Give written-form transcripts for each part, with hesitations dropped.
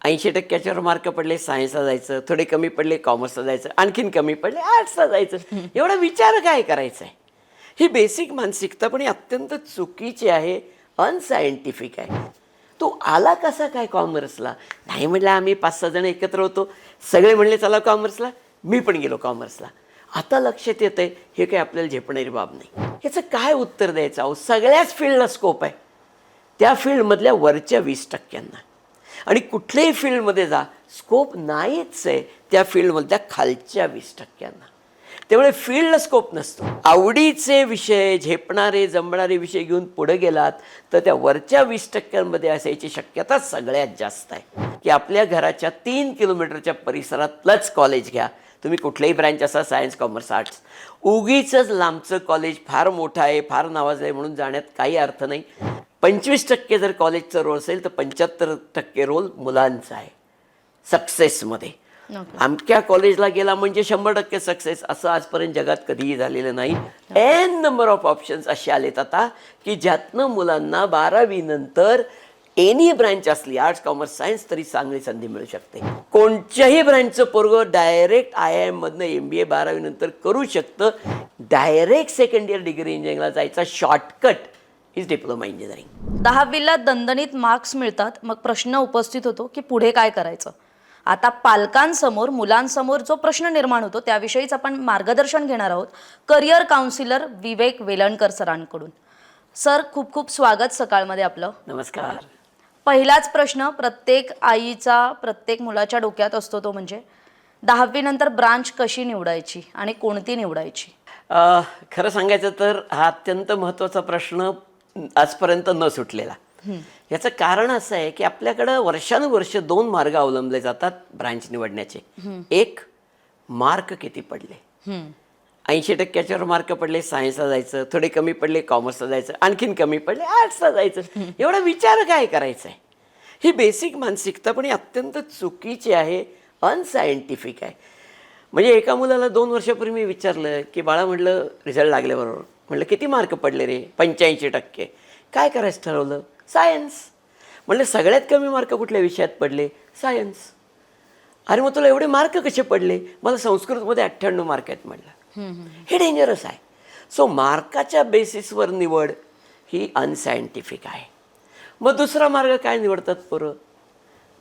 80%वर mark पडले सायन्सला जायचं, थोडे कमी पडले कॉमर्सला जायचं, आणखीन कमी पडले आर्ट्सला जायचं. एवढा विचार काय करायचा आहे? ही बेसिक मानसिकता पण ही अत्यंत चुकीची आहे, अनसायंटिफिक आहे. तो आला कसा काय कॉमर्सला? नाही म्हटलं आम्ही 5-6 जण एकत्र होतो, सगळे म्हणले चला कॉमर्सला, मी पण गेलो कॉमर्सला. आता लक्षात येतं आहे हे काही आपल्याला झेपणारी बाब नाही. याचं काय उत्तर द्यायचं? अहो सगळ्याच फील्डला स्कोप आहे, त्या फील्डमधल्या वरच्या 20%. आणि कुठल्याही फील्डमध्ये जा स्कोप नाहीच आहे त्या फील्डमधल्या खालच्या 20%. त्यामुळे फील्डला स्कोप नसतो. आवडीचे विषय, झेपणारे जमणारे विषय घेऊन पुढे गेलात तर त्या वरच्या 20%मध्ये असायची शक्यता सगळ्यात जास्त आहे. की आपल्या घराच्या 3 किलोमीटरच्या परिसरातलंच कॉलेज घ्या, तुम्ही कुठल्याही ब्रँच असा, सायन्स कॉमर्स आर्ट्स. उगीचंच लांबचं कॉलेज फार मोठं आहे, फार नावाजलं आहे म्हणून जाण्यात काही अर्थ नाही. 25% जर कॉलेजचं रोल असेल तर 75% रोल मुलांचा आहे सक्सेसमध्ये. अमक्या कॉलेजला गेला म्हणजे 100% सक्सेस असं आजपर्यंत जगात कधीही झालेलं नाही. एन नंबर ऑफ ऑप्शन्स असे आलेत आता की ज्यातनं मुलांना 12वी नंतर एनी ब्रँच असली, आर्ट्स कॉमर्स सायन्स, तरी चांगली संधी मिळू शकते. कोणत्याही ब्रँचचं पोरगं डायरेक्ट IIM मधनं MBA 12वी नंतर करू शकतं. डायरेक्ट सेकंड इयर डिग्री इंजिनिअरिंगला जायचा शॉर्टकट इज डिप्लोमा इंजिनिअरिंग. 10वीला दणदणीत मार्क्स मिळतात, मग प्रश्न उपस्थित होतो की पुढे काय करायचं. आता पालकांसमोर, मुलांसमोर जो प्रश्न निर्माण होतो त्याविषयीच आपण मार्गदर्शन घेणार आहोत करिअर काउन्सिलर विवेक वेलणकर सरांकडून. सर, खूप खूप स्वागत सकाळमध्ये आपलं. नमस्कार. पहिलाच प्रश्न प्रत्येक आईचा, प्रत्येक मुलाच्या डोक्यात असतो, तो म्हणजे 10वी नंतर ब्रांच कशी निवडायची आणि कोणती निवडायची? खरं सांगायचं तर हा अत्यंत महत्त्वाचा प्रश्न आजपर्यंत न सुटलेला. याचं कारण असं आहे की आपल्याकडं वर्षानुवर्ष 2 मार्ग अवलंबले जातात ब्रांच निवडण्याचे. एक, मार्क किती पडले. 80%वर मार्क पडले सायन्सला जायचं, थोडे कमी पडले कॉमर्सला जायचं, आणखीन कमी पडले आर्ट्सला जायचं. एवढा विचार काय करायचा आहे? ही बेसिक मानसिकता पण ही अत्यंत चुकीची आहे, अनसायंटिफिक आहे. म्हणजे एका मुलाला 2 वर्षापूर्वी मी विचारलं की बाळा, म्हटलं रिझल्ट लागल्याबरोबर, म्हटलं किती मार्क पडले रे? 85%. काय करायचं ठरवलं? सायन्स. म्हटलं सगळ्यात कमी मार्क कुठल्या विषयात पडले? सायन्स. अरे मग तुला एवढे मार्क कसे पडले? मला संस्कृतमध्ये 98 मार्क आहेत म्हटलं. हे डेंजरस आहे. सो मार्काच्या बेसिसवर निवड ही अनसायंटिफिक आहे. मग दुसरा मार्ग काय निवडतात पोरं?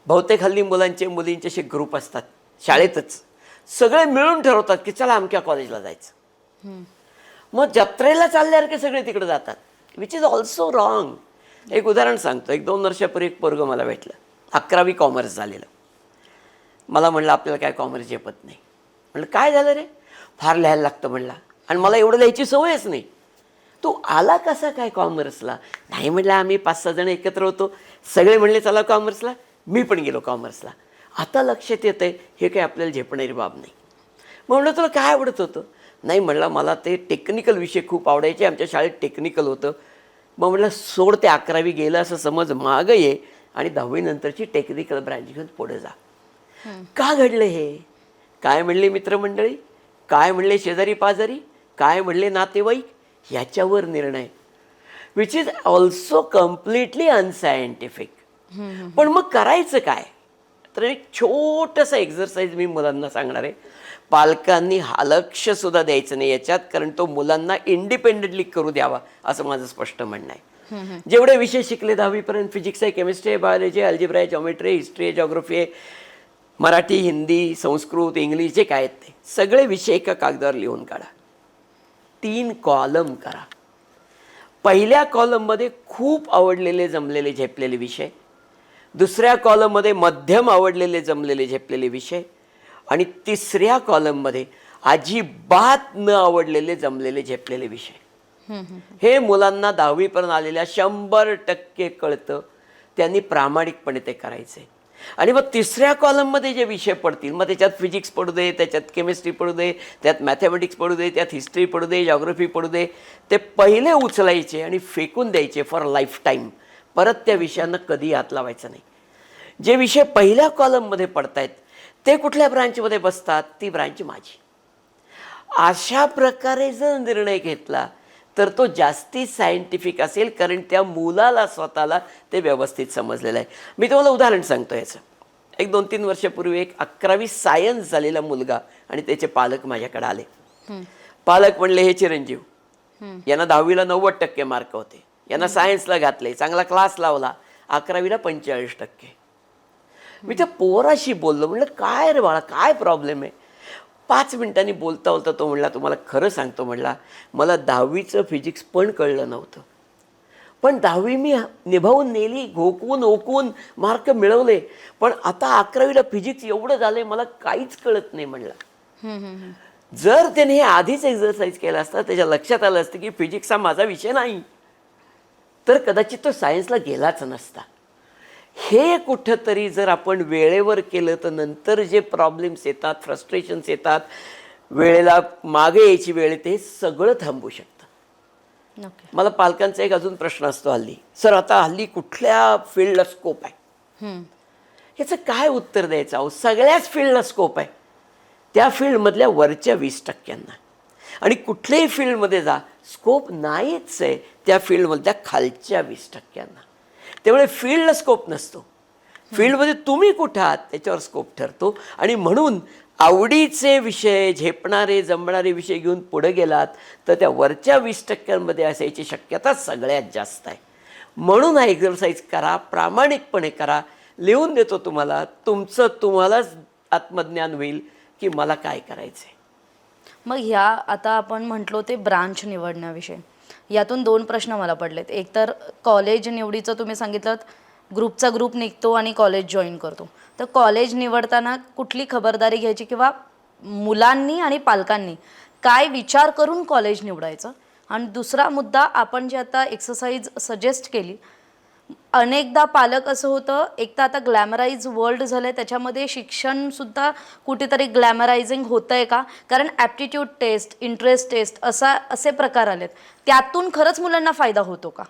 बहुतेक हल्ली मुलांचे मुलींचे असे ग्रुप असतात शाळेतच, सगळे मिळून ठरवतात की चला अमक्या कॉलेजला जायचं. मग जत्रेला चालल्यासारखे सगळे तिकडे जातात, विच इज ऑल्सो रॉंग. एक उदाहरण सांगतो. 1-2 वर्षापूर्वी एक पोरगं मला भेटलं, 11वी कॉमर्स झालेलं. मला म्हणलं आपल्याला काय कॉमर्स झेपत नाही. म्हणलं काय झालं रे? फार लिहायला लागतं म्हणला, आणि मला एवढं लिहायची सवयच नाही. तो आला कसा काय कॉमर्सला? नाही म्हटलं आम्ही 5-6 जण एकत्र होतो, सगळे म्हणले चला कॉमर्सला, मी पण गेलो कॉमर्सला. आता लक्षात येतं आहे हे काही आपल्याला झेपणारी बाब नाही. मग म्हणलं तुला काय आवडत होतं? नाही म्हणलं मला ते टेक्निकल विषय खूप आवडायचे, आमच्या शाळेत टेक्निकल होतं. मग म्हटलं सोड, ते 11वी गेलं असं समज, मागं ये आणि 10वी नंतरची टेक्निकल ब्रँच घेऊन पुढे जा. का घडलं हे? काय म्हणले मित्रमंडळी, काय म्हणले शेजारी पाजारी, काय म्हणले नातेवाईक, ह्याच्यावर निर्णय, विच इज ऑल्सो कम्प्लिटली अनसायंटिफिक. पण मग करायचं काय? तर एक छोटंसं एक्झरसाईज मी मुलांना सांगणार आहे. पालकांनी लक्षसुद्धा द्यायचं नाही याच्यात, कारण तो मुलांना इंडिपेंडेंटली करू द्यावा असं माझं स्पष्ट म्हणणं आहे. जेवढे विषय शिकले 10वीपर्यंत, फिजिक्स आहे, केमिस्ट्री आहे, बायोलॉजी आहे, अल्जेब्रा आहे, जॉमेट्री आहे, हिस्ट्री आहे, जॉग्रफी आहे, मराठी, हिंदी, संस्कृत, इंग्लिश, जे काय आहेत ते सगळे विषय एका कागदावर लिहून काढा. 3 कॉलम करा. पहिल्या कॉलममध्ये खूप आवडलेले जमलेले झेपलेले विषय, दुसऱ्या कॉलममध्ये मध्यम आवडलेले जमलेले झेपलेले विषय, आणि तिसऱ्या कॉलममध्ये अजिबात न आवडलेले जमलेले झेपलेले विषय. हे मुलांना 10वीपर्यंत आलेल्या 100% कळतं. त्यांनी प्रामाणिकपणे ते करायचे. आणि मग तिसऱ्या कॉलममध्ये जे विषय पडतील, मग त्याच्यात फिजिक्स पडू दे, त्याच्यात केमिस्ट्री पडू दे, त्यात मॅथमॅटिक्स पडू दे, त्यात हिस्ट्री पडू दे, जॉग्रफी पडू दे, ते पहिले उचलायचे आणि फेकून द्यायचे फॉर लाईफ टाईम. परत त्या विषयांना कधी हात लावायचा नाही. जे विषय पहिल्या कॉलममध्ये पडतायत ते कुठल्या ब्रांचमध्ये बसतात, ती ब्रांच माझी. अशा प्रकारे जर निर्णय घेतला तर तो जास्ती सायंटिफिक असेल, कारण त्या मुलाला स्वतःला ते व्यवस्थित समजलेलं आहे. मी तुम्हाला उदाहरण सांगतो याचं. एक 2-3 वर्षापूर्वी एक 11वी सायन्स झालेला मुलगा आणि त्याचे पालक माझ्याकडे आले. पालक म्हणले, हे चिरंजीव, यांना 10वीला 90% मार्क होते, यांना सायन्सला घातले, चांगला क्लास लावला, 11वीला 45%. मी त्या पोराशी बोललो, म्हणलं काय रे बाळा, काय प्रॉब्लेम आहे? 5 मिनिटांनी बोलता बोलता तो म्हणला, तुम्हाला खरं सांगतो म्हणला, मला 10वीचं फिजिक्स पण कळलं नव्हतं, पण 10वी मी निभावून नेली, घोकवून ओकवून मार्क मिळवले, पण आता 11वीला फिजिक्स एवढं झालंय मला काहीच कळत नाही म्हणला. जर त्याने हे आधीच एक्झरसाईज केला असता, त्याच्या लक्षात आलं असतं की फिजिक्स हा माझा विषय नाही, तर कदाचित तो सायन्सला गेलाच नसता. हे कुठंतरी जर आपण वेळेवर केलं तर नंतर जे प्रॉब्लेम्स येतात, फ्रस्ट्रेशन्स येतात, वेळेला मागे यायची वेळ येते, सगळं थांबू शकतं. मला पालकांचा एक अजून प्रश्न असतो हल्ली, सर आता हल्ली कुठल्या फील्डला स्कोप आहे? याचं काय उत्तर द्यायचं? अहो, सगळ्याच फील्डला स्कोप आहे, त्या फील्डमधल्या वरच्या 20%. आणि कुठल्याही फील्डमध्ये जा, स्कोप नाहीच आहे त्या फील्डमधल्या खालच्या 20%. त्यामुळे फील्डला स्कोप नसतो, फील्डमध्ये तुम्ही कुठं आहात त्याच्यावर स्कोप ठरतो. आणि म्हणून आवडीचे विषय, झेपणारे जमणारे विषय घेऊन पुढे गेलात तर त्या वरच्या 20%मध्ये असायची शक्यता सगळ्यात जास्त आहे. म्हणून हा एक्झरसाईज करा, प्रामाणिकपणे करा. लिहून देतो तुम्हाला, तुमचं तुम्हालाच आत्मज्ञान होईल की मला काय करायचं आहे. मग ह्या आता आपण म्हटलो ते ब्रांच निवडण्याविषयी, यातून 2 प्रश्न मला पडलेत. एक तर कॉलेज निवडीचं तुम्ही सांगितलं, ग्रुपचा ग्रुप निघतो आणि कॉलेज जॉईन करतो, तर कॉलेज निवडताना कुठली खबरदारी घ्यायची किंवा मुलांनी आणि पालकांनी काय विचार करून कॉलेज निवडायचं? आणि दुसरा मुद्दा, आपण जे आता एक्सरसाइज सजेस्ट केली, अनेकदा पालक असं होतं, एक तर आता ग्लॅमराईज वर्ल्ड झालं आहे, त्याच्यामध्ये शिक्षणसुद्धा कुठेतरी ग्लॅमरायझिंग होतं आहे का? कारण ॲप्टिट्यूड टेस्ट, इंटरेस्ट टेस्ट असे प्रकार आलेत, त्यातून खरंच मुलांना फायदा होतो का?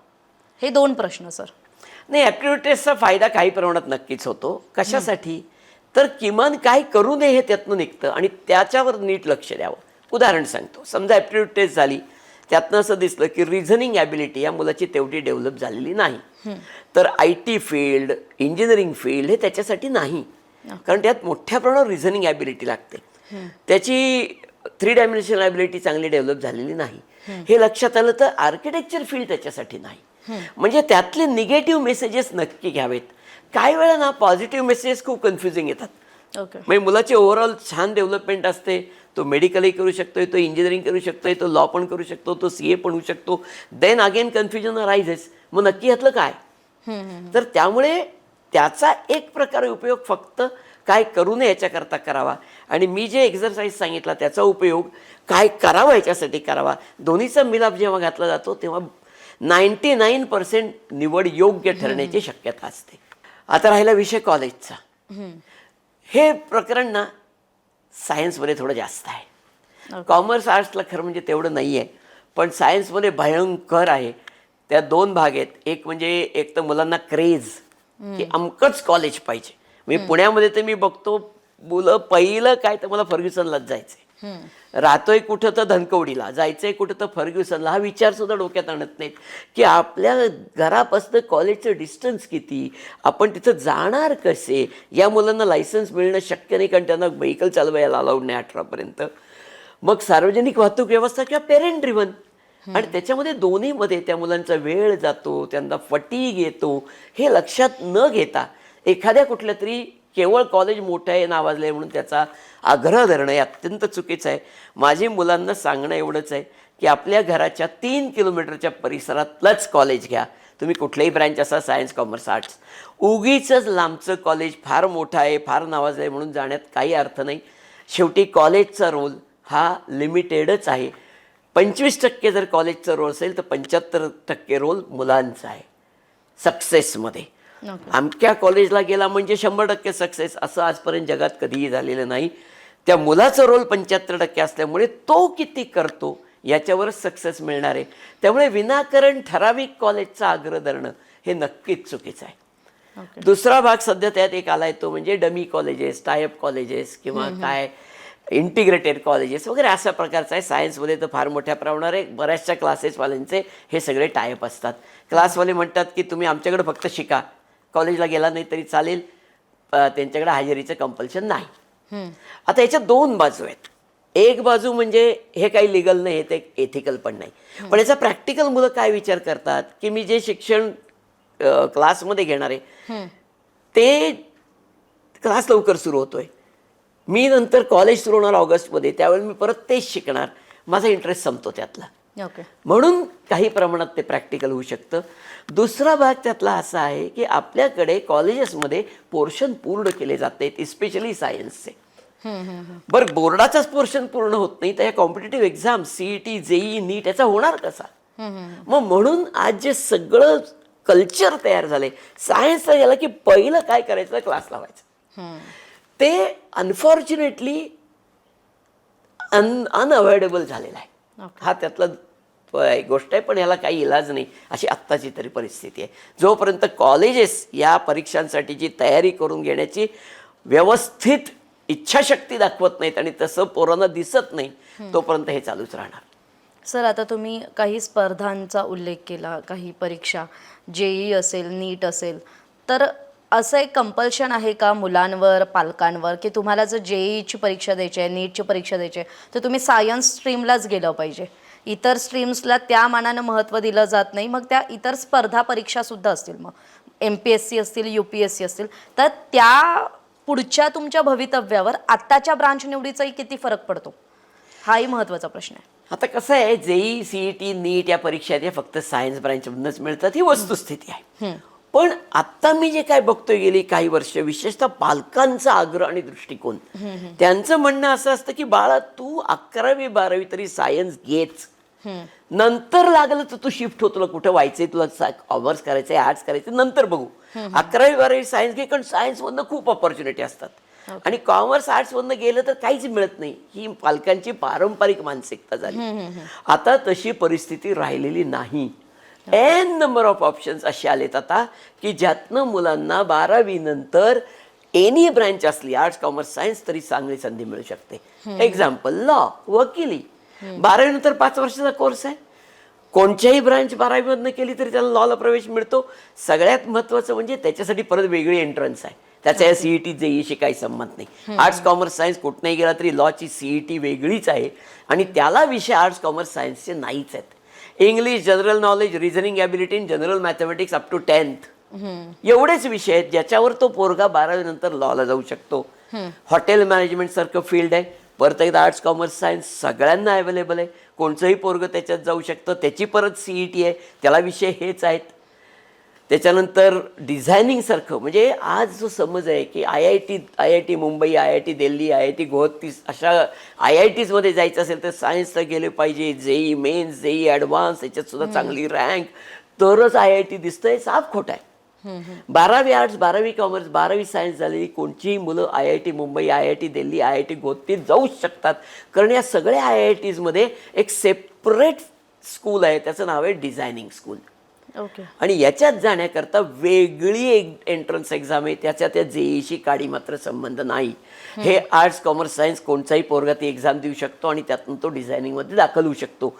हे 2 प्रश्न सर. नाही, ॲप्टिट्यूड टेस्टचा फायदा काही प्रमाणात नक्कीच होतो. कशासाठी? तर किमान काय करू नये हे त्यातनं निघतं आणि त्याच्यावर नीट लक्ष द्यावं. उदाहरण सांगतो, समजा ॲप्टिट्यूड टेस्ट झाली, त्यातनं असं दिसलं की रिझनिंग ॲबिलिटी या मुलाची तेवढी डेव्हलप झालेली नाही, तर IT फील्ड, इंजिनिअरिंग फील्ड हे त्याच्यासाठी नाही, कारण त्यात मोठ्या प्रमाणावर रिझनिंग ॲबिलिटी लागते. त्याची 3 डायमेन्शनल ॲबिलिटी चांगली डेव्हलप झालेली नाही. हे लक्षात आलं तर आर्किटेक्चर फील्ड त्याच्यासाठी नाही. म्हणजे त्यातले निगेटिव्ह मेसेजेस नक्की घ्यावेत. काही वेळा ना पॉझिटिव्ह मेसेजेस खूप कन्फ्युजिंग येतात. म्हणजे मुलाची ओव्हरऑल छान डेव्हलपमेंट असते, तो मेडिकलही करू शकतोय, तो इंजिनिअरिंग करू शकतोय, तो लॉ पण करू शकतो, तो CA पण होऊ शकतो. देन अगेन कन्फ्युजन अरायझेस, मग नक्की यातलं काय? तर त्यामुळे त्याचा एक प्रकारे उपयोग फक्त काय करू नये याच्याकरता करावा, आणि मी जे एक्झरसाईज सांगितला त्याचा उपयोग काय करावा याच्यासाठी करावा. दोन्हीचा मिलाप जेव्हा घातला जातो तेव्हा 99% निवड योग्य ठरण्याची शक्यता असते. आता राहिला विषय कॉलेजचा. हे प्रकरण ना सायन्समध्ये थोडं जास्त आहे. कॉमर्स आर्ट्सला खरं म्हणजे तेवढं नाही आहे, पण सायन्समध्ये भयंकर आहे. त्या 2 भाग आहेत. एक म्हणजे एक तर मुलांना क्रेज की अमकंच कॉलेज पाहिजे. मी पुण्यामध्ये तर मी बघतो मुलं पहिलं काय तर मला फर्ग्युसनलाच जायचंय, राहतोय कुठं तर धनकवडीला, जायचंय कुठं तर फर्ग्युसनला. हा विचार सुद्धा डोक्यात आणत नाहीत की आपल्या घरापासून कॉलेजचं डिस्टन्स किती, आपण तिथं जाणार कसे. या मुलांना लायसन्स मिळणं शक्य नाही, कारण त्यांना व्हेकल चालवायला अलाउड नाही 18पर्यंत. मग सार्वजनिक वाहतूक व्यवस्था किंवा पेरेंट ड्रिव्हन, आणि त्याच्यामध्ये दोन्हीमध्ये त्या मुलांचा वेळ जातो, त्यांना फटीग येतो. हे लक्षात न घेता एखाद्या कुठल्या तरी केवळ कॉलेज मोठं आहे नावाजलं आहे म्हणून त्याचा आग्रह धरणं हे अत्यंत चुकीचं आहे. माझी मुलांना सांगणं एवढंच आहे की आपल्या घराच्या 3 किलोमीटरच्या परिसरातलंच कॉलेज घ्या. तुम्ही कुठल्याही ब्रँच असा, सायन्स, कॉमर्स, आर्ट्स. उगीच लांबचं कॉलेज फार मोठं आहे, फार नावाजलं आहे म्हणून जाण्यात काही अर्थ नाही. शेवटी कॉलेजचा रोल हा लिमिटेडच आहे. 25% जर कॉलेजचा रोल असेल तर 75% रोल मुलांचा आहे सक्सेसमध्ये. अमक्या कॉलेजला गेला म्हणजे 100% सक्सेस असं आजपर्यंत जगात कधीही झालेलं नाही. त्या मुलाचा रोल 75% असल्यामुळे तो किती करतो याच्यावरच सक्सेस मिळणार आहे. त्यामुळे विनाकारण ठराविक कॉलेजचा आग्रह धरणं हे नक्कीच चुकीचं आहे. दुसरा भाग सध्या त्यात एक आलाय तो म्हणजे डमी कॉलेजेस, टायअप कॉलेजेस किंवा काय इंटिग्रेटेड कॉलेजेस वगैरे अशा प्रकारचं आहे. सायन्समध्ये तर फार मोठ्या प्रमाणावर आहे. बऱ्याचशा क्लासेसवाल्यांचे हे सगळे टायअप असतात. क्लासवाले म्हणतात की तुम्ही आमच्याकडे फक्त शिका, कॉलेजला गेला नाही तरी चालेल, त्यांच्याकडे हजेरीचं कंपल्शन नाही. आता याच्या दोन बाजू आहेत. एक बाजू म्हणजे हे काही लिगल नाही, हे ते एथिकल पण नाही. पण याचा प्रॅक्टिकल मुलं काय विचार करतात की मी जे शिक्षण क्लासमध्ये घेणार आहे ते क्लास लवकर सुरू होतोय, मी नंतर कॉलेज सुरू होणार ऑगस्टमध्ये, त्यावेळी मी परत तेच शिकणार, माझा इंटरेस्ट संपतो त्यातला. ओके. म्हणून काही प्रमाणात ते प्रॅक्टिकल होऊ शकतं. दुसरा भाग त्यातला असा आहे की आपल्याकडे कॉलेजेसमध्ये पोर्शन पूर्ण केले जाते, इस्पेशली सायन्सचे. बरं, बोर्डाचाच पोर्शन पूर्ण होत नाही तर या कॉम्पिटेटिव्ह एक्झाम CET, JEE, नीट याचा होणार कसा? मग म्हणून आज जे सगळं कल्चर तयार झालंय सायन्सला गेलं की पहिलं काय करायचं, क्लास लावायचं. ते अनफॉर्च्युनेटली अनअवॉइडेबल झालेला आहे. हा त्यातला गोष्ट आहे, पण याला काही इलाज नाही अशी आत्ताची तरी परिस्थिती आहे. जोपर्यंत कॉलेजेस या परीक्षांसाठीची तयारी करून घेण्याची व्यवस्थित इच्छाशक्ती दाखवत नाहीत आणि तसं पोरांना दिसत नाही तोपर्यंत हे चालूच राहणार. सर, आता तुम्ही काही स्पर्धांचा उल्लेख केला, काही परीक्षा, JEE असेल, नीट असेल, तर असं एक कंपल्शन आहे का मुलांवर, पालकांवर, की तुम्हाला जर JEEची परीक्षा द्यायची आहे, नीटची परीक्षा द्यायची आहे, तर तुम्ही सायन्स स्ट्रीमलाच गेलं पाहिजे, इतर स्ट्रीम्सला त्या मानानं महत्त्व दिलं जात नाही, मग त्या इतर स्पर्धा परीक्षासुद्धा असतील, मग MPSC असतील, UPSC असतील, तर त्या पुढच्या तुमच्या भवितव्यावर आत्ताच्या ब्रांच निवडीचाही किती फरक पडतो, हाही महत्त्वाचा प्रश्न आहे. आता कसं आहे, JEE, CET, नीट या परीक्षा आहेत, फक्त सायन्स ब्रँचमधूनच मिळतात, ही वस्तुस्थिती आहे. पण आत्ता मी जे काय बघतोय गेली काही वर्ष, विशेषतः पालकांचा आग्रह आणि दृष्टिकोन, त्यांचं म्हणणं असं असतं की बाळा तू 11वी 12वी तरी सायन्स घेच, नंतर लागलं तर तू शिफ्ट हो, तुला कुठं व्हायचंय, तुला कॉमर्स करायचंय, आर्ट्स करायचं, नंतर बघू. 11वी 12वी सायन्स घे, कारण सायन्समधनं खूप ऑपॉर्च्युनिटी असतात. आणि कॉमर्स आर्ट्समधनं गेलं तर काहीच मिळत नाही, ही पालकांची पारंपरिक मानसिकता झाली. आता तशी परिस्थिती राहिलेली नाही. एन नंबर ऑफ ऑप्शन्स असे आलेत आता की ज्यातनं मुलांना 12वी नंतर एनी ब्रँच असली, आर्ट्स, कॉमर्स, सायन्स, तरी चांगली संधी मिळू शकते. एक्झाम्पल लॉ, वकिली, 12वी नंतर 5 वर्षाचा कोर्स आहे. कोणत्याही ब्रांच 12वी मधनं केली तरी त्याला लॉला प्रवेश मिळतो. सगळ्यात महत्त्वाचं म्हणजे त्याच्यासाठी परत वेगळी एंट्रन्स आहे, त्याचा या CET, JEEशी काही संबंध नाही. आर्ट्स, कॉमर्स, सायन्स कुठनंही गेला तरी लॉची CET वेगळीच आहे आणि त्याला विषय आर्ट्स, कॉमर्स, सायन्सचे नाहीच आहेत. English, general knowledge, reasoning ability, general mathematics up to 10th, एवढेच विषय आहेत ज्याच्यावर तो पोरगा 12वी नंतर लॉला जाऊ शकतो. हॉटेल मॅनेजमेंट सारखं फील्ड आहे, परत एकदा आर्ट्स, कॉमर्स, सायन्स सगळ्यांना अवेलेबल आहे, कोणचंही पोरगं त्याच्यात जाऊ शकतं. त्याची परत CET आहे, त्याला विषय हेच आहेत. त्याच्यानंतर डिझायनिंगसारखं, म्हणजे आज जो समज आहे की IIT Mumbai, IIT Delhi, IIT Guwahati अशा IITsमध्ये जायचं असेल तर सायन्सला गेले पाहिजे, JEE मेन्स, JEE ॲडव्हान्स, याच्यात सुद्धा चांगली रँक तरच IIT दिसतंय, साफ खोटं आहे. 12वी आर्ट्स, 12वी कॉमर्स, 12वी सायन्स झालेली कोणतीही मुलं IIT Mumbai, IIT Delhi, IIT गुवाहाटीत जाऊ शकतात, कारण या सगळ्या IITsमध्ये एक सेपरेट स्कूल आहे, त्याचं नाव आहे डिझायनिंग स्कूल. ओके. आणि याच्यात जाण्याकरता वेगळी एक एंट्रन्स एक्झाम आहे, त्याच्या त्या JEEशी काडी मात्र संबंध नाही. हे आर्ट्स, कॉमर्स, सायन्स कोणताही पोरगा ती एक्झाम देऊ शकतो आणि त्यातून तो डिझायनिंगमध्ये दाखल होऊ शकतो.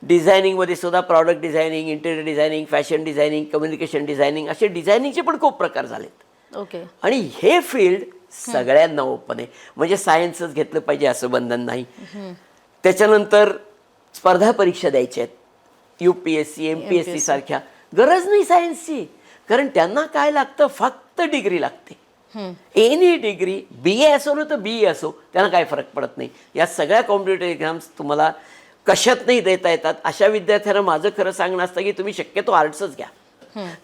डिझायनिंगमध्ये सुद्धा product designing, interior designing, fashion designing, communication designing असे डिझायनिंगचे पण खूप प्रकार झालेत. ओके. आणि हे फील्ड सगळ्यांना ओपन आहे, म्हणजे सायन्सच घेतलं पाहिजे असं बंधन नाही. त्याच्यानंतर स्पर्धा परीक्षा द्यायच्या आहेत, UPSC, MPSC सारख्या, गरज नाही सायन्सची, कारण त्यांना काय लागतं, फक्त डिग्री लागते. एनी डिग्री, BA असो ना तर BE असो, त्यांना काय फरक पडत नाही. या सगळ्या कॉम्पिटेटिव्ह एक्झाम्स तुम्हाला कशात नाही देता येतात. अशा विद्यार्थ्यांना माझं खरं सांगणं असतं की तुम्ही शक्यतो आर्ट्सच घ्या,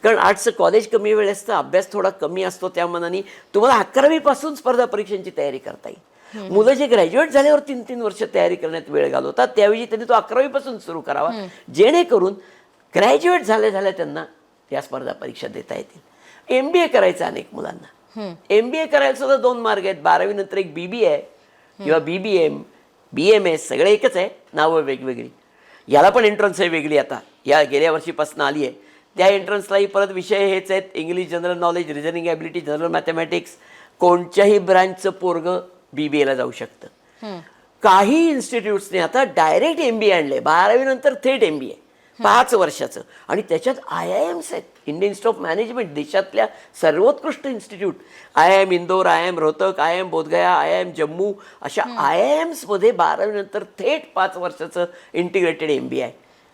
कारण आर्ट्सचं कॉलेज कमी वेळ असतं, अभ्यास थोडा कमी असतो, त्या मनाने तुम्हाला 11वी पासून स्पर्धा परीक्षांची तयारी करता येईल. मुलं जे ग्रॅज्युएट झाल्यावर 3-3 वर्ष तयारी करण्यात वेळ घालवतात, त्यावेळी त्यांनी तो 11वी पासून सुरू करावा, जेणेकरून ग्रॅज्युएट झाल्या त्यांना या स्पर्धा परीक्षा देता येतील. MBA करायचं अनेक मुलांना, MBA करायला सुद्धा 2 मार्ग आहेत. 12वी नंतर एक BBA आहे किंवा BBM, BMS, सगळे एकच आहे, नावं वेगवेगळी. याला पण एंट्रन्स आहे वेगळी, आता या गेल्या वर्षीपासून आली आहे. त्या एंट्रन्सलाही परत विषय हेच आहेत, English, general knowledge, reasoning ability, general mathematics. कोणत्याही ब्रँचचं पोरगं BBAला जाऊ शकतं. काही इन्स्टिट्यूट्सने आता डायरेक्ट MBA आणले, 12वी नंतर थेट MBA, 5 वर्षाचं. आणि त्याच्यात IIMs आहेत, इंडियन इन्स्टिट्यूट ऑफ मॅनेजमेंट, देशातल्या सर्वोत्कृष्ट institute. IIM Indore, IIM Rohtak, IIM Bodhgaya, IIM Jammu, अशा IIMs मध्ये 12वी नंतर थेट 5 वर्षाचं इंटिग्रेटेड MBA आहे.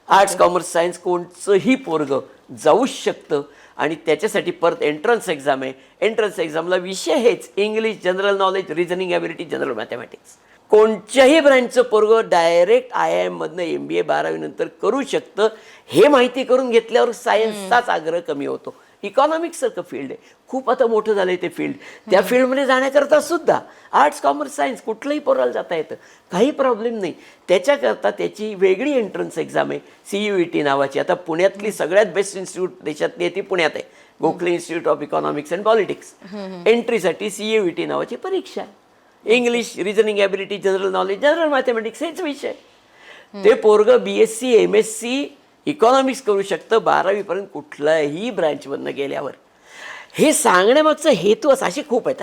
आर्ट्स कॉमर्स सायन्स कोणचंही पोरगं जाऊच शकतं. आणि त्याच्यासाठी परत एंट्रन्स एक्झाम आहे. एंट्रन्स एक्झामला विषय हेच, English, general knowledge, reasoning ability, general mathematics. कोणत्याही ब्रँचचं पोरगं डायरेक्ट IIM मधनं MBA 12वी नंतर करू शकतं. हे माहिती करून घेतल्यावर सायन्सचाच आग्रह कमी होतो. इकॉनॉमिक्ससारखं फील्ड आहे, खूप आता मोठं झालं आहे ते फील्ड. त्या फील्डमध्ये जाण्याकरता सुद्धा आर्ट्स कॉमर्स सायन्स कुठलंही पोराला जाता येतं, काही प्रॉब्लेम नाही. त्याच्याकरता त्याची वेगळी एंट्रन्स एक्झाम आहे, CUET नावाची. आता पुण्यातली सगळ्यात बेस्ट इन्स्टिट्यूट देशातली ती पुण्यात आहे, Gokhale Institute of Economics and Politics. एंट्रीसाठी CUET नावाची परीक्षा आहे. English, reasoning ability, general knowledge, general mathematics हेच विषय. ते पोरगं BSc MSc इकॉनॉमिक्स करू शकतं 12वी पर्यंत कुठल्याही ब्रँचमधनं गेल्यावर. हे सांगण्यामागचा हेतू असा, असे खूप आहेत.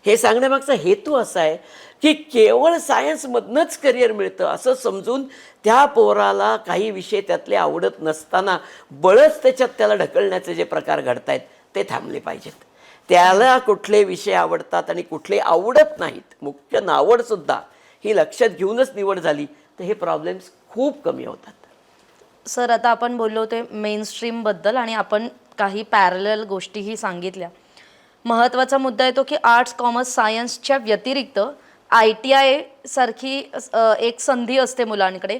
हे सांगण्यामागचा हेतू असा आहे की केवळ सायन्समधनंच करिअर मिळतं असं समजून त्या पोराला काही विषय त्यातले आवडत नसताना बळच त्याच्यात त्याला ढकलण्याचे जे प्रकार घडत आहेत ते थांबले पाहिजेत. त्याला कुठले विषय आवडतात आणि कुठले आवडत नाहीत, मुख्य नावडसुद्धा ही लक्षात घेऊनच निवड झाली तर हे प्रॉब्लेम्स खूप कमी होतात. सर, आता आपण बोललो ते मेन स्ट्रीमबद्दल आणि आपण काही पॅरलल गोष्टीही सांगितल्या. महत्त्वाचा मुद्दा येतो की आर्ट्स कॉमर्स सायन्सच्या व्यतिरिक्त ITI सारखी एक संधी असते मुलांकडे.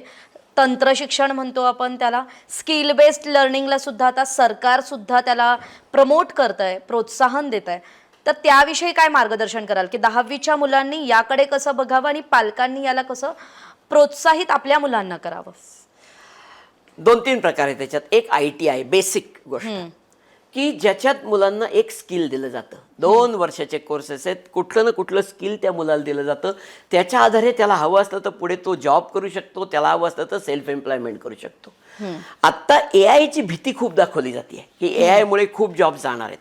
तंत्रशिक्षण म्हणतो आपण त्याला. स्किल बेस्ड लर्निंगला सुद्धा आता सरकारसुद्धा त्याला प्रमोट करत आहे, प्रोत्साहन देत आहे. तर त्याविषयी काय मार्गदर्शन कराल की 10वीच्या मुलांनी याकडे कसं बघावं आणि पालकांनी याला कसं प्रोत्साहित आपल्या मुलांना करावं? 2-3 प्रकार आहे त्याच्यात. एक ITI बेसिक गोष्ट की ज्याच्यात मुलांना एक स्किल दिलं जातं. 2 वर्षाचे कोर्सेस आहेत, कुठलं ना कुठलं स्किल त्या मुलाला दिलं जातं. त्याच्या आधारे त्याला हवं असलं तर पुढे तो जॉब करू शकतो, त्याला हवं असलं तर सेल्फ एम्प्लॉयमेंट करू शकतो. आत्ता AIची भीती खूप दाखवली जाते की AI मुळे खूप जॉब जाणार आहेत.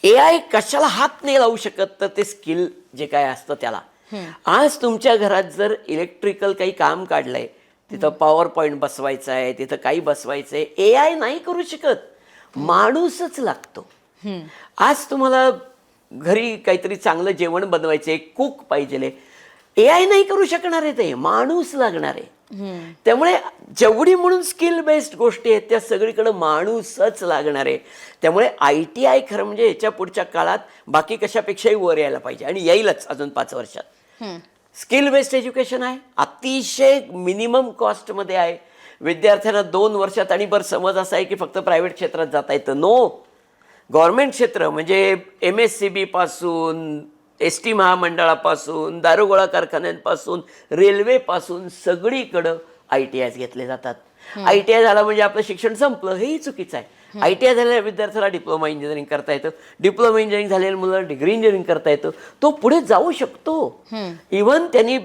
AI कशाला हात नाही लावू शकत तर ते स्किल जे काय असतं त्याला. आज तुमच्या घरात जर इलेक्ट्रिकल काही काम काढलंय, तिथं पॉवर पॉईंट बसवायचं आहे, तिथं काही बसवायचं आहे, AI नाही करू शकत, माणूसच लागतो. आज तुम्हाला घरी काहीतरी चांगलं जेवण बनवायचं आहे, कुक पाहिजे, AI नाही करू शकणार आहे, ते माणूस लागणार आहे. त्यामुळे जेवढी म्हणून स्किल बेस्ड गोष्टी आहेत त्या सगळीकडे माणूसच लागणार आहे. त्यामुळे ITI खरं म्हणजे याच्या पुढच्या काळात बाकी कशापेक्षाही वर यायला पाहिजे आणि येईलच अजून 5 वर्षात. स्किल बेस्ड एज्युकेशन आहे, अतिशय मिनिमम कॉस्टमध्ये आहे. विद्यार्थ्यांना 2 वर्षात. आणि बरं समज असा आहे की फक्त प्रायव्हेट क्षेत्रात जाता येतं. नो, गव्हर्नमेंट क्षेत्र म्हणजे MSCB पासून, ST महामंडळापासून, दारुगोळा कारखान्यांपासून, रेल्वेपासून सगळीकडं ITIs घेतले जातात. ITI झाला म्हणजे आपलं शिक्षण संपलं, हेही चुकीचं आहे. ITI झालेल्या विद्यार्थ्याला डिप्लोमा इंजिनिअरिंग करता येतं, डिप्लोमा इंजिनिअरिंग झालेल्या मुलाला डिग्री इंजिनिअरिंग करता येतं, तो पुढे जाऊ शकतो. इव्हन त्यांनी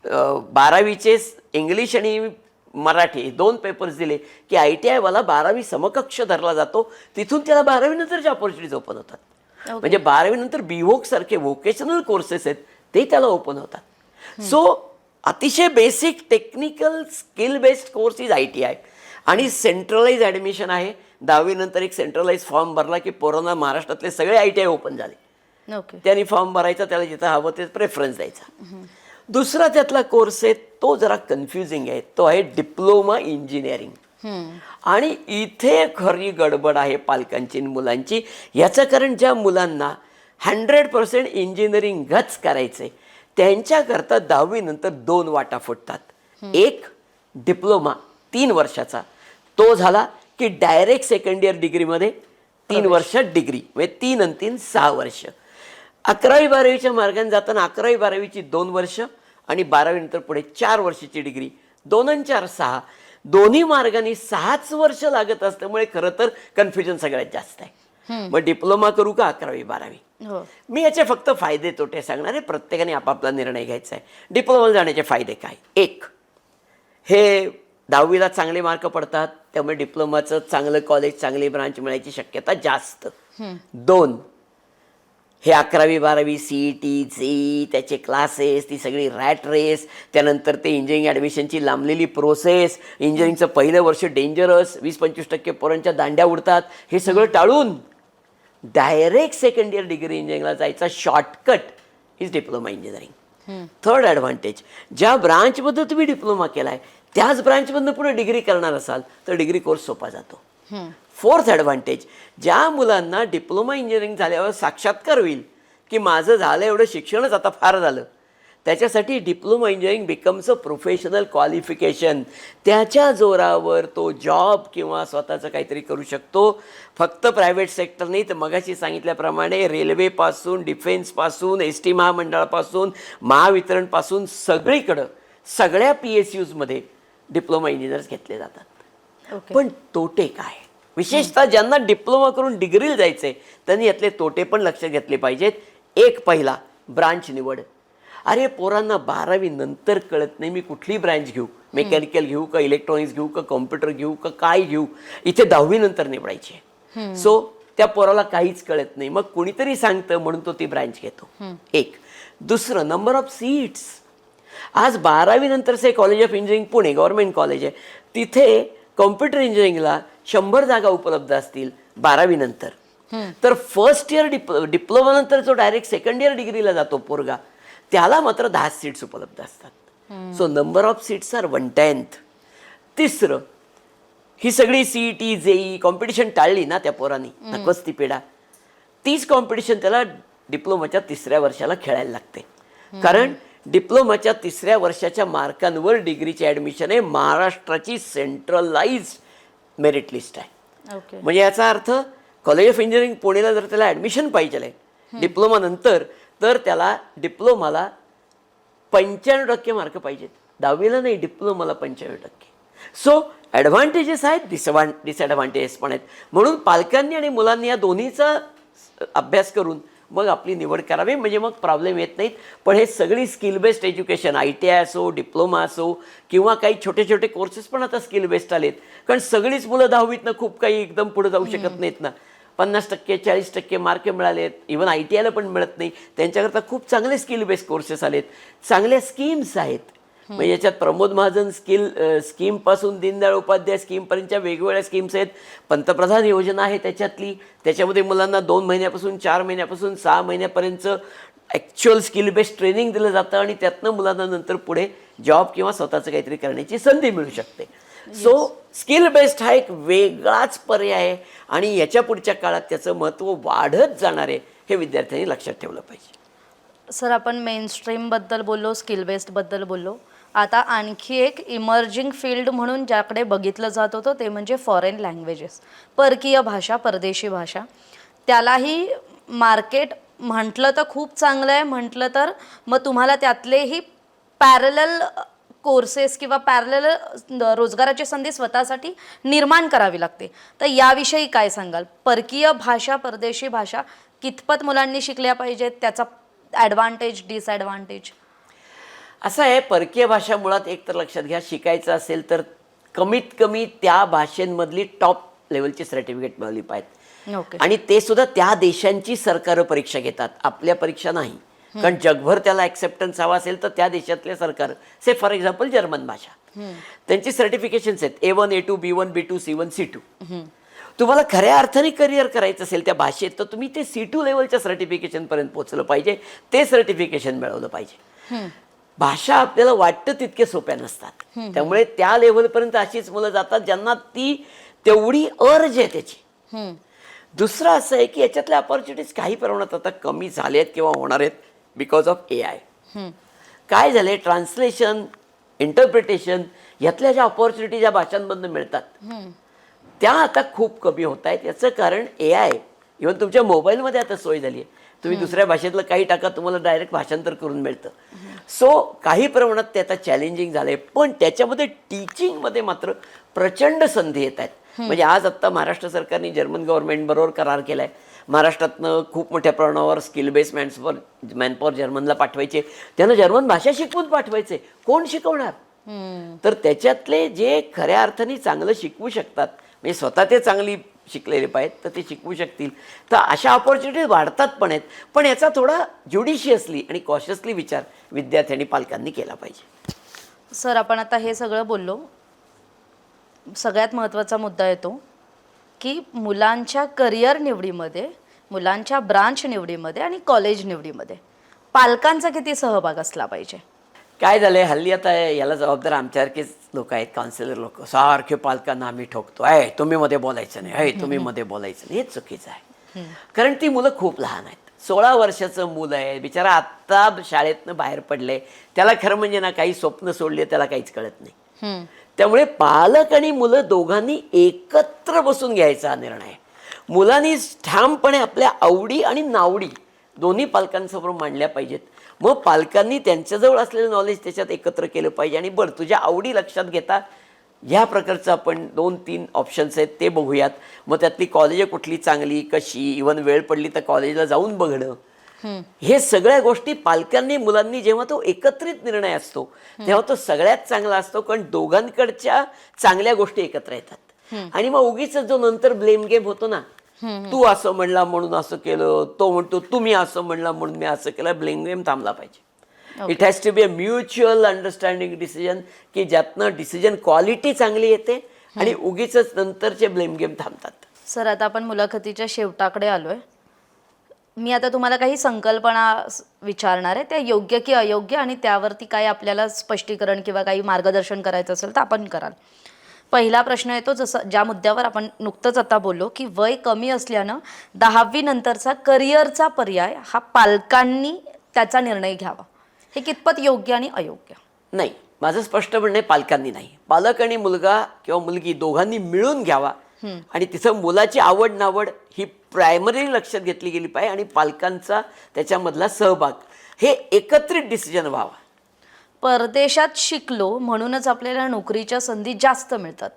12वीचे इंग्लिश आणि मराठी 2 पेपर्स दिले की ITI वाला 12वी समकक्ष धरला जातो, तिथून त्याला 12वी नंतरच्या ऑपॉर्च्युनिटीज ओपन होतात. म्हणजे 12वी नंतर BVOC सारखे व्होकेशनल कोर्सेस आहेत ते त्याला ओपन होतात. सो अतिशय basic technical skill based course is ITI. आणि सेंट्रलाइज ॲडमिशन आहे. 10वी नंतर एक सेंट्रलाइज फॉर्म भरला की पोरांना महाराष्ट्रातले सगळे ITI ओपन झाले. त्यांनी फॉर्म भरायचा, त्याला जिथं हवं ते प्रेफरन्स द्यायचा. दुसरा त्यातला कोर्स आहे तो जरा कन्फ्युजिंग आहे, तो आहे डिप्लोमा इंजिनिअरिंग. आणि इथे खरी गडबड आहे पालकांची आणि मुलांची. याचं कारण ज्या मुलांना 100% इंजिनिअरिंगच करायचंय त्यांच्याकरता 10वी नंतर 2 वाटा फुटतात. एक डिप्लोमा 3 वर्षाचा, तो झाला की डायरेक्ट सेकंड इयर डिग्रीमध्ये 3 वर्षात डिग्री, म्हणजे 3 आणि 3 6 वर्ष. 11वी-12वीच्या मार्गाने जाताना 11वी-12वीची 2 वर्ष आणि 12वी नंतर पुढे 4 वर्षाची डिग्री. 2 आणि 4 6, दोन्ही मार्गाने 6च वर्ष लागत असल्यामुळे खरं तर कन्फ्युजन सगळ्यात जास्त आहे. मग डिप्लोमा करू का 11वी-12वी? मी याचे फक्त फायदे तोटे सांगणार आहे, प्रत्येकाने आपापला निर्णय घ्यायचा आहे. डिप्लोमाला जाण्याचे फायदे काय? एक, हे 10वीला चांगले मार्क पडतात, त्यामुळे डिप्लोमाचं चांगलं कॉलेज, चांगली ब्रांच मिळायची शक्यता जास्त. 2, हे 11वी 12वी CET JEE त्याचे क्लासेस, ती सगळी रॅट रेस, त्यानंतर ते इंजिनिअरिंग ॲडमिशनची लांबलेली प्रोसेस, इंजिनिअरिंगचं पहिलं वर्ष डेंजरस, 20-25% पोरांच्या दांड्या उडतात, हे सगळं टाळून डायरेक्ट सेकंड इयर डिग्री इंजिनिअरिंगला जायचा shortcut is diploma engineering. Third advantage, ज्या ब्रांचमध्ये तुम्ही डिप्लोमा केला आहे त्याच ब्रांचमधनं पुढे डिग्री करणार असाल तर डिग्री कोर्स सोपा जातो. फोर्थ ॲडव्हान्टेज, ज्या मुलांना डिप्लोमा इंजिनिअरिंग झाल्यावर साक्षात्कार होईल की माझं झालं एवढं शिक्षणच आता फार झालं, त्याच्यासाठी diploma engineering becomes a professional qualification. त्याच्या जोरावर तो जॉब किंवा स्वतःचं काहीतरी करू शकतो. फक्त प्रायव्हेट सेक्टर नाही तर मगाशी सांगितल्याप्रमाणे रेल्वेपासून, डिफेन्सपासून, ST महामंडळापासून, महावितरणपासून सगळीकडं सगळ्या PSUजमध्ये डिप्लोमा इंजिनियर्स घेतले जातात. पण तोटे काय, विशेषतः ज्यांना डिप्लोमा करून डिग्रीला जायचं आहे त्यांनी यातले तोटे पण लक्षात घेतले पाहिजेत. एक पहिला, ब्रांच निवड. अरे पोरांना 12वी नंतर कळत नाही मी कुठली ब्रँच घेऊ, मेकॅनिकल घेऊ का, इलेक्ट्रॉनिक्स घेऊ का, कॉम्प्युटर घेऊ का, काय घेऊ. इथे 10वी नंतर निवडायची. सो त्या पोराला काहीच कळत नाही, मग कुणीतरी सांगतं म्हणून तो ती ब्रँच घेतो. एक. दुसरं, नंबर ऑफ सीट्स. आज 12वी नंतरचे college of engineering Pune government college आहे, तिथे कॉम्प्युटर इंजिनिअरिंगला 100 जागा उपलब्ध असतील 12वी नंतर. तर फर्स्ट इयर डिप्लोमा नंतर जो डायरेक्ट सेकंड इयर डिग्रीला जातो पोरगा, त्याला मात्र 10 सीट्स उपलब्ध असतात. So number of seats are 1/10. तिसरं, ही सगळी CET JEE कॉम्पिटिशन टाळली ना त्या पोरांनी, नकोच ती पिढा. तीच कॉम्पिटिशन त्याला डिप्लोमाच्या 3ऱ्या वर्षाला खेळायला लागते. कारण डिप्लोमाच्या 3ऱ्या वर्षाच्या मार्कांवर डिग्रीची ॲडमिशन आहे. महाराष्ट्राची सेंट्रलाइज मेरिट लिस्ट आहे. म्हणजे याचा अर्थ कॉलेज ऑफ इंजिनिअरिंग पुणेला जर त्याला ॲडमिशन पाहिजे आहे डिप्लोमा नंतर, तर त्याला डिप्लोमाला 95% मार्क पाहिजेत. 10वीला नाही, डिप्लोमाला 95%. सो ॲडव्हान्टेजेस आहेत, डिसॲडव्हान्टेजेस पण आहेत. म्हणून पालकांनी आणि मुलांनी या दोन्हीचा अभ्यास करून मग आपली निवड करावी, म्हणजे मग प्रॉब्लेम येत नाहीत. पण हे सगळी स्किल बेस्ड एज्युकेशन, ITI असो, डिप्लोमा असो किंवा काही छोटे छोटे कोर्सेस पण आता स्किल बेस्ड आलेत. कारण सगळीच मुलं 10वीतनं खूप काही एकदम पुढे जाऊ शकत नाहीत ना. 50% 40% मार्क मिळालेत, इव्हन ITIला पण मिळत नाही, त्यांच्याकरता खूप चांगले स्किल बेस्ड कोर्सेस आलेत, चांगल्या स्कीम्स आहेत. म्हणजे याच्यात प्रमोद महाजन स्कीमपासून दीनदयाळ उपाध्याय स्कीमपर्यंतच्या वेगवेगळ्या स्कीम्स आहेत. पंतप्रधान योजना आहे त्याच्यामध्ये मुलांना 2 महिन्यापासून 4 महिन्यापासून 6 महिन्यापर्यंत ॲक्च्युअल स्किल बेस्ड ट्रेनिंग दिलं जातं आणि त्यातनं मुलांना नंतर पुढे जॉब किंवा स्वतःचं काहीतरी करण्याची संधी मिळू शकते. सो स्किल बेस्ड हा एक वेगळाच पर्याय आहे आणि याच्या पुढच्या काळात त्याचं महत्त्व वाढत जाणार आहे, हे विद्यार्थ्यांनी लक्षात ठेवलं पाहिजे. सर, आपण मेनस्ट्रीमबद्दल बोललो, स्किल बेस्डबद्दल बोललो. आता आणखी एक इमर्जिंग फील्ड म्हणून ज्याकडे बघितलं जात होतं ते म्हणजे फॉरेन लँग्वेजेस, परकीय भाषा, परदेशी भाषा. त्यालाही मार्केट म्हटलं तर खूप चांगलं आहे, म्हटलं तर मग तुम्हाला त्यातलेही पॅरलल कोर्सेस किंवा पॅरलल रोजगाराची संधी स्वतःसाठी निर्माण करावी लागते. तर याविषयी काय सांगाल? परकीय भाषा, परदेशी भाषा कितपत मुलांनी शिकल्या पाहिजेत, त्याचा ॲडव्हान्टेज, डिसॲडव्हान्टेज? असं आहे, परकीय भाषा मुळात एक तर लक्षात घ्या, शिकायचं असेल तर कमीत कमी त्या भाषेंमधली टॉप लेवलची सर्टिफिकेट मिळवली पाहिजे. आणि ते सुद्धा त्या देशांची सरकार परीक्षा घेतात, आपल्या परीक्षा नाही. कारण जगभर त्याला ॲक्सेप्टन्स हवा असेल तर त्या देशातले सरकार, से फॉर एक्झाम्पल जर्मन भाषा, त्यांची सर्टिफिकेशन्स आहेत A1, A2, B1, B2, C1, C2. तुम्हाला खऱ्या अर्थाने करिअर करायचं असेल त्या भाषेत तर तुम्ही ते C2 लेवलच्या सर्टिफिकेशनपर्यंत पोहोचलं पाहिजे, ते सर्टिफिकेशन मिळवलं पाहिजे. भाषा आपल्याला वाटतं तितके सोप्या नसतात, त्यामुळे त्या लेवलपर्यंत अशीच मुलं जातात ज्यांना ती तेवढी अर्ज आहे त्याची. दुसरं असं आहे की याच्यातल्या अपॉर्च्युनिटीज काही प्रमाणात आता कमी झाल्या आहेत किंवा होणार आहेत बिकॉज ऑफ AI. काय झालंय, ट्रान्सलेशन, इंटरप्रिटेशन यातल्या ज्या अपॉर्च्युनिटी ज्या भाषांमधून मिळतात त्या आता खूप कमी होत आहेत. याचं कारण AI. इव्हन तुमच्या मोबाईलमध्ये आता सोय झाली आहे, तुम्ही दुसऱ्या भाषेतलं काही टाका, तुम्हाला डायरेक्ट भाषांतर करून मिळतं. सो काही प्रमाणात ते आता चॅलेंजिंग झालं आहे, पण त्याच्यामध्ये टीचिंगमध्ये मात्र प्रचंड संधी येत आहेत. म्हणजे आज आत्ता महाराष्ट्र सरकारने जर्मन गव्हर्नमेंटबरोबर करार केला आहे. महाराष्ट्रातनं खूप मोठ्या प्रमाणावर स्किल बेस्ड मॅनपॉवर जर्मनला पाठवायचे, त्यांना जर्मन भाषा शिकवून पाठवायचे. कोण शिकवणार? तर त्याच्यातले जे खऱ्या अर्थाने चांगलं शिकवू शकतात, म्हणजे स्वतः ते चांगली शिकलेले पाहिजेत तर ते शिकवू शकतील. तर अशा ऑपॉर्च्युनिटीज वाढतात पण आहेत. पण याचा थोडा ज्युडिशियसली आणि कॉशियसली विचार विद्यार्थी आणि पालकांनी केला पाहिजे. सर, आपण आता हे सगळं बोललो. सगळ्यात महत्त्वाचा मुद्दा येतो की मुलांच्या करिअर निवडीमध्ये, मुलांच्या ब्रांच निवडीमध्ये आणि कॉलेज निवडीमध्ये पालकांचा किती सहभाग असला पाहिजे? काय झालंय हल्ली आता याला जबाबदार आमच्यासारखेच लोक आहेत, काउन्सिलर लोक. सारखे पालकांना आम्ही ठोकतो, आहे तुम्ही मध्ये बोलायचं नाही, आहे तुम्ही मध्ये बोलायचं नाही. हे चुकीचं आहे. कारण ती मुलं खूप लहान आहेत. 16 वर्षाचं मुलं आहे बिचारा, आत्ता शाळेतनं बाहेर पडले. त्याला खरं म्हणजे ना काही स्वप्न सोडले त्याला काहीच कळत नाही. त्यामुळे पालक आणि मुलं दोघांनी एकत्र बसून घ्यायचा हा निर्णय. मुलांनी ठामपणे आपल्या आवडी आणि नावडी दोन्ही पालकांसमोर मांडल्या पाहिजेत. मग पालकांनी त्यांच्याजवळ असलेलं नॉलेज त्याच्यात एकत्र केलं पाहिजे. आणि बरं, तुझ्या आवडी लक्षात घेता ह्या प्रकारचं आपण 2-3 ऑप्शन्स आहेत ते बघूयात. मग त्यातली कॉलेज कुठली चांगली, कशी, इव्हन वेळ पडली तर कॉलेजला जाऊन बघणं, हे सगळ्या गोष्टी पालकांनी मुलांनी जेव्हा तो एकत्रित निर्णय असतो तेव्हा तो सगळ्यात चांगला असतो. कारण दोघांकडच्या चांगल्या गोष्टी एकत्र येतात. आणि मग उगीच जो नंतर ब्लेम गेम होतो ना, तू असं म्हणला म्हणून असं केलं, तो म्हणतो तुम्ही असं म्हणला म्हणून मी असं केलं, ब्लेम गेम थांबला पाहिजे. It has to be a mutual understanding decision की ज्यातनं डिसिजन क्वालिटी चांगली येते आणि उगीच नंतरचे ब्लेम गेम थांबतात. सर, आता आपण मुलाखतीच्या शेवटाकडे आलोय. मी आता तुम्हाला काही संकल्पना विचारणार आहे, त्या योग्य की अयोग्य आणि त्यावरती काय आपल्याला स्पष्टीकरण किंवा काही मार्गदर्शन करायचं असेल तर आपण कराल. पहिला प्रश्न येतो, जसं ज्या मुद्द्यावर आपण नुकतंच आता बोललो की वय कमी असल्यानं 10वी नंतरचा करिअरचा पर्याय हा पालकांनी त्याचा निर्णय घ्यावा. हे कितपत योग्य आणि अयोग्य? नाही, माझं स्पष्ट म्हणणं आहे पालकांनी नाही, पालक आणि मुलगा किंवा मुलगी दोघांनी मिळून घ्यावा. आणि तिथं मुलाची आवड नावड ही प्रायमरी लक्षात घेतली गेली पाहिजे आणि पालकांचा त्याच्यामधला सहभाग हे एकत्रित डिसिजन व्हावा. परदेशात शिकलो म्हणूनच आपल्याला नोकरीच्या संधी जास्त मिळतात,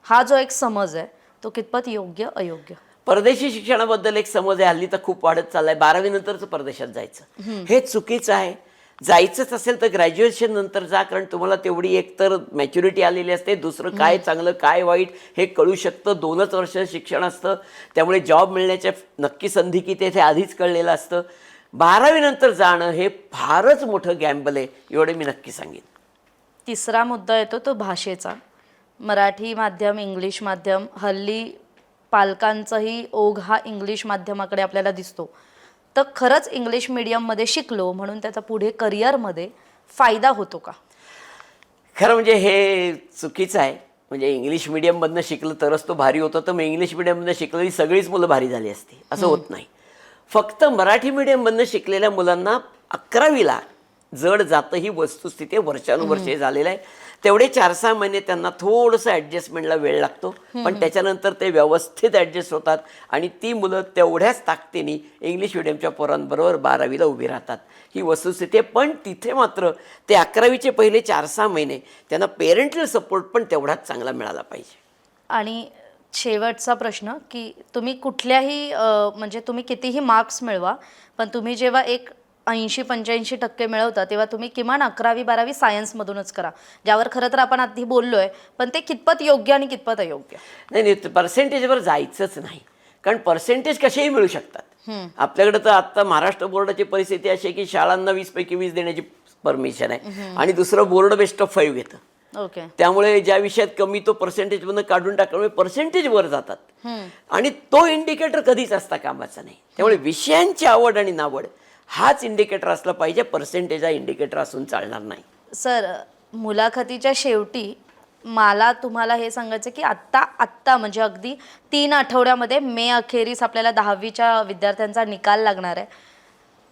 हा जो एक समज आहे तो कितपत योग्य अयोग्य? परदेशी शिक्षणाबद्दल एक समज आहे हल्ली तर खूप वाढत चाललाय, 12वी नंतरच परदेशात जायचं. हे चुकीचं आहे. जायचंच असेल तर ग्रॅज्युएशन नंतर जा, कारण तुम्हाला तेवढी एकतर मॅच्युरिटी आलेली असते, दुसरं काय चांगलं काय वाईट हे कळू शकतं. 2च वर्ष शिक्षण असतं, त्यामुळे जॉब मिळण्याच्या नक्की संधी किती ते आधीच कळलेलं असतं. 12वी नंतर जाणं हे फारच मोठं गॅम्बल आहे, एवढं मी नक्की सांगेन. तिसरा मुद्दा येतो तो भाषेचा. मराठी माध्यम, इंग्लिश माध्यम, हल्ली पालकांचाही ओघ हा इंग्लिश माध्यमाकडे आपल्याला दिसतो. तर खरंच इंग्लिश मीडियममध्ये शिकलो म्हणून त्याचा पुढे करिअरमध्ये फायदा होतो का? खरं म्हणजे हे चुकीचं आहे. म्हणजे इंग्लिश मिडियममधनं शिकलं तरच तो भारी होतं, तर मग इंग्लिश मिडियममधनं शिकलेली सगळीच मुलं भारी झाली असती असं होत नाही. फक्त मराठी मिडियममधनं शिकलेल्या मुलांना 11वीला जड जातं ही वस्तुस्थिती वर्षानुवर्षे झालेलं आहे. तेवढे 4-6 महिने त्यांना थोडंसं ॲडजस्टमेंटला वेळ लागतो, पण त्याच्यानंतर ते व्यवस्थित ॲडजस्ट होतात आणि ती मुलं तेवढ्याच ताकदीने इंग्लिश मिडियमच्या पोरांबरोबर 12वीला उभी राहतात. ही वस्तुस्थिती आहे. पण तिथे मात्र ते 11वीचे पहिले 4-6 महिने त्यांना पेरेंटल सपोर्ट पण तेवढाच चांगला मिळाला पाहिजे. आणि शेवटचा प्रश्न की तुम्ही कुठल्याही म्हणजे तुम्ही कितीही मार्क्स मिळवा, पण तुम्ही जेव्हा एक 80-85% मिळवता तेव्हा तुम्ही किमान 11वी-12वी सायन्समधूनच करा, ज्यावर खरं तर आपण आधी बोललोय. पण ते कितपत योग्य आणि कितपत अयोग्य? नाही, पर्सेंटेजवर जायचंच नाही, कारण पर्सेंटेज कसेही मिळू शकतात. आपल्याकडे तर आता महाराष्ट्र बोर्डाची परिस्थिती अशी आहे की शाळांना 20 पैकी 20 देण्याची परमिशन आहे आणि दुसरं बोर्ड बेस्ट ऑफ 5 घेतं. ओके. त्यामुळे ज्या विषयात कमी तो पर्सेंटेजमधून काढून टाकल्यामुळे पर्सेंटेज वर जातात आणि तो इंडिकेटर कधीच असता कामाचा नाही. त्यामुळे विषयांची आवड आणि नावड हाच इंडिकेटर असला पाहिजे, पर्सेंटेज हा इंडिकेटर असून चालणार नाही. सर, मुलाखतीच्या शेवटी मला तुम्हाला हे सांगायचं की आत्ता म्हणजे अगदी 3 आठवड्यामध्ये मे अखेरीस आपल्याला 10वीच्या विद्यार्थ्यांचा निकाल लागणार आहे.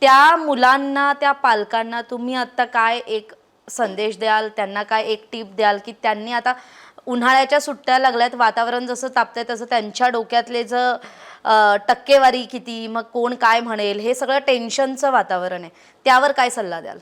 त्या मुलांना, त्या पालकांना तुम्ही आत्ता काय एक संदेश द्याल, त्यांना काय एक टीप द्याल की त्यांनी आता उन्हाळ्याच्या सुट्ट्या लागल्यात, वातावरण जसं तापतंय तसं त्यांच्या डोक्यातले टक्केवारी किती, मग कोण काय म्हणेल, हे सगळं टेन्शनचं वातावरण आहे, त्यावर काय सल्ला द्याल?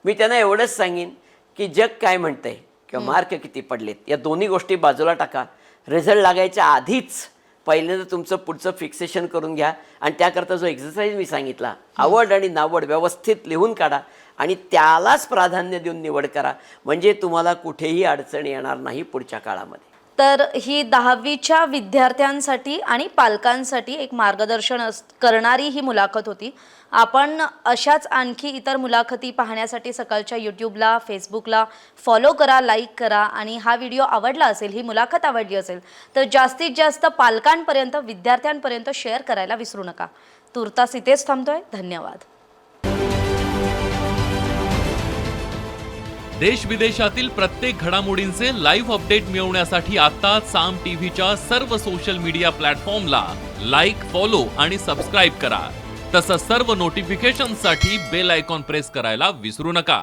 मी त्यांना एवढंच सांगेन की जग काय म्हणतंय किंवा मार्क किती पडलेत या दोन्ही गोष्टी बाजूला टाका. रिझल्ट लागायच्या आधीच पहिल्यांदा तुमचं पुढचं फिक्सेशन करून घ्या आणि त्याकरता जो एक्सरसाइज मी सांगितला, आवड आणि नावड व्यवस्थित लिहून काढा आणि त्यालाच प्राधान्य देऊन निवड करा, म्हणजे तुम्हाला कुठेही अडचण येणार नाही पुढच्या काळामध्ये. तर ही 10वीच्या विद्यार्थ्यांसाठी आणि पालकांसाठी एक मार्गदर्शन करणारी ही मुलाखत होती. आपण अशाच आणखी इतर मुलाखती पाहण्यासाठी सकाळच्या यूट्यूबला, फेसबुकला फॉलो करा, लाईक करा आणि हा व्हिडिओ आवडला असेल, ही मुलाखत आवडली असेल तर जास्तीत जास्त पालकांपर्यंत, विद्यार्थ्यांपर्यंत शेअर करायला विसरू नका. तुर्तास इथेच थांबतोय. धन्यवाद. देश विदेशातील प्रत्येक घडामोडींचे लाईव्ह अपडेट मिळवण्यासाठी आता साम टीव्हीच्या सर्व सोशल मीडिया प्लॅटफॉर्मला लाईक, फॉलो आणि सबस्क्राईब करा. तसंच सर्व नोटिफिकेशनसाठी बेल आयकॉन प्रेस करायला विसरू नका.